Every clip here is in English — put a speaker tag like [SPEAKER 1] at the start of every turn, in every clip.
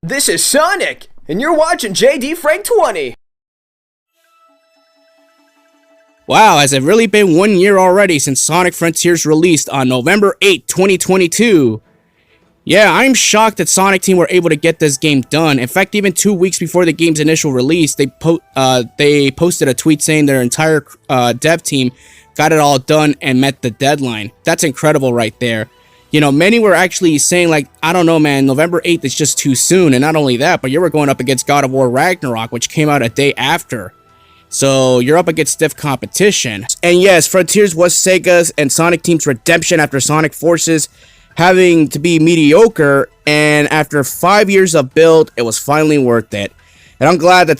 [SPEAKER 1] This is Sonic, and you're watching JD Frank 20.
[SPEAKER 2] Wow, has it really been 1 year already since Sonic Frontiers released on November 8, 2022? Yeah, I'm shocked that Sonic Team were able to get this game done. In fact, even 2 weeks before the game's initial release, they posted a tweet saying their entire dev team got it all done and met the deadline. That's incredible right there. You know, many were actually saying, like, I don't know, man, November 8th is just too soon. And not only that, but you were going up against God of War Ragnarok, which came out a day after. So you're up against stiff competition. And yes, Frontiers was Sega's and Sonic Team's redemption after Sonic Forces having to be mediocre. And after 5 years of build, it was finally worth it. And I'm glad that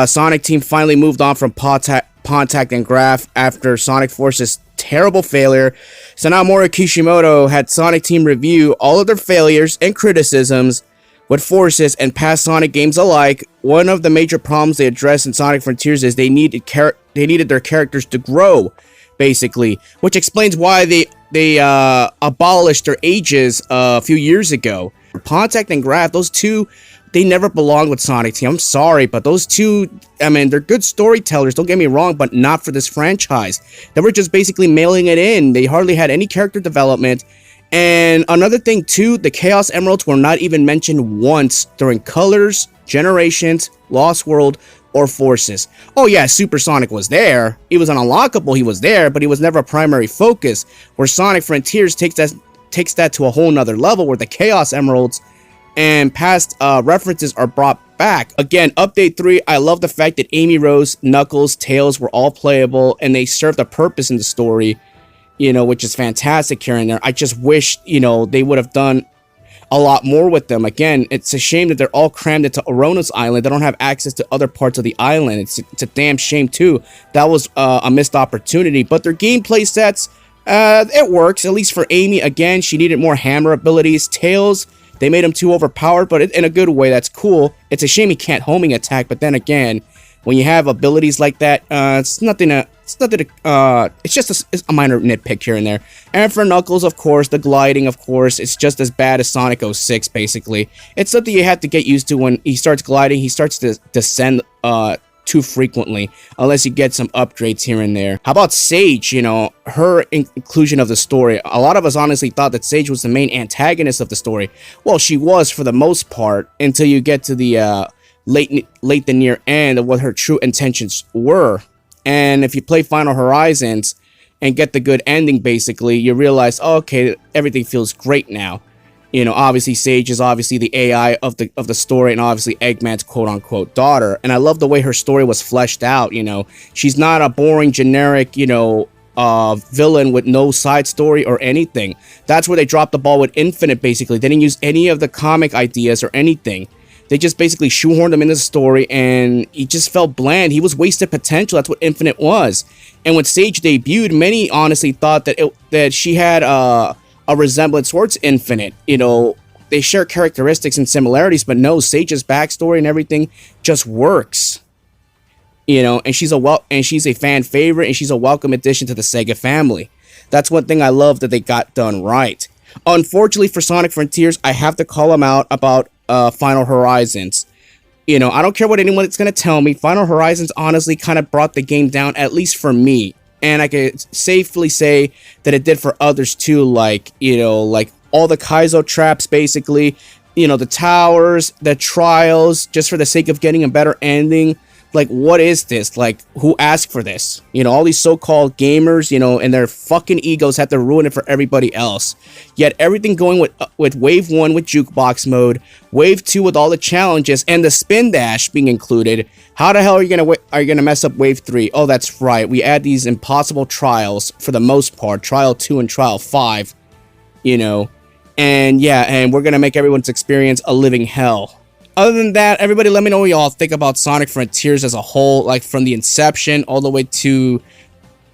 [SPEAKER 2] Sonic Team finally moved on from Pontac and Graph after Sonic Forces' terrible failure. So now Mori Kishimoto had Sonic Team review all of their failures and criticisms with Forces and past Sonic games alike. One of the major problems they addressed in Sonic Frontiers is they needed their characters to grow, basically, which explains why they abolished their ages a few years ago. Pontac and Graph, those two, they never belonged with Sonic Team. I'm sorry, but those two, I mean, they're good storytellers, don't get me wrong, but not for this franchise. They were just basically mailing it in. They hardly had any character development. And another thing too, the Chaos Emeralds were not even mentioned once during Colors, Generations, Lost World, or Forces. Oh yeah, Super Sonic was there. He was an unlockable, he was there, but he was never a primary focus. Where Sonic Frontiers takes that to a whole nother level, where the Chaos Emeralds and past references are brought back. Again, Update 3, I love the fact that Amy Rose, Knuckles, Tails were all playable, and they served a purpose in the story, you know, which is fantastic here and there. I just wish, you know, they would have done a lot more with them. Again, it's a shame that they're all crammed into Orono's Island. They don't have access to other parts of the island. It's a damn shame, too. That was a missed opportunity, but their gameplay sets, it works, at least for Amy. Again, she needed more hammer abilities. Tails, they made him too overpowered, but in a good way. That's cool. It's a shame he can't homing attack, but then again, when you have abilities like that, it's just a minor nitpick here and there. And for Knuckles, of course, the gliding, of course, it's just as bad as Sonic 06, basically. It's something you have to get used to. When he starts gliding, he starts to descend too frequently, unless you get some upgrades here and there. How about Sage? You know, her inclusion of the story. A lot of us honestly thought that Sage was the main antagonist of the story. Well, she was for the most part, until you get to the late the near end of what her true intentions were. And if you play Final Horizons and get the good ending, basically, you realize, oh, okay, everything feels great now. You know, obviously Sage is obviously the AI of the story, and obviously Eggman's quote-unquote daughter. And I love the way her story was fleshed out, you know. She's not a boring, generic, you know, villain with no side story or anything. That's where they dropped the ball with Infinite, basically. They didn't use any of the comic ideas or anything. They just basically shoehorned him into the story, and he just felt bland. He was wasted potential. That's what Infinite was. And when Sage debuted, many honestly thought that she had a resemblance towards Infinite. You know, they share characteristics and similarities, but no, Sage's backstory and everything just works. You know, and she's a fan favorite, and she's a welcome addition to the Sega family. That's one thing I love that they got done right. Unfortunately for Sonic Frontiers, I have to call them out about Final Horizons. You know, I don't care what anyone is going to tell me. Final Horizons honestly kind of brought the game down, at least for me. And I could safely say that it did for others too, like, you know, like all the Kaizo traps, basically, you know, the towers, the trials, just for the sake of getting a better ending. Like, what is this? Like, who asked for this? You know, all these so-called gamers, you know, and their fucking egos have to ruin it for everybody else. Yet everything going with Wave 1 with Jukebox mode, Wave 2 with all the challenges, and the Spin Dash being included. How the hell are you gonna mess up Wave 3? Oh, that's right. We add these impossible trials for the most part. Trial 2 and Trial 5, you know. And yeah, and we're gonna make everyone's experience a living hell. Other than that, everybody let me know what y'all think about Sonic Frontiers as a whole, like from the inception all the way to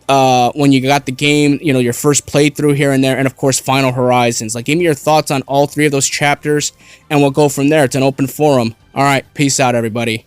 [SPEAKER 2] when you got the game, you know, your first playthrough here and there, and of course Final Horizons. Like, give me your thoughts on all three of those chapters, and we'll go from there. It's an open forum. Alright, peace out, everybody.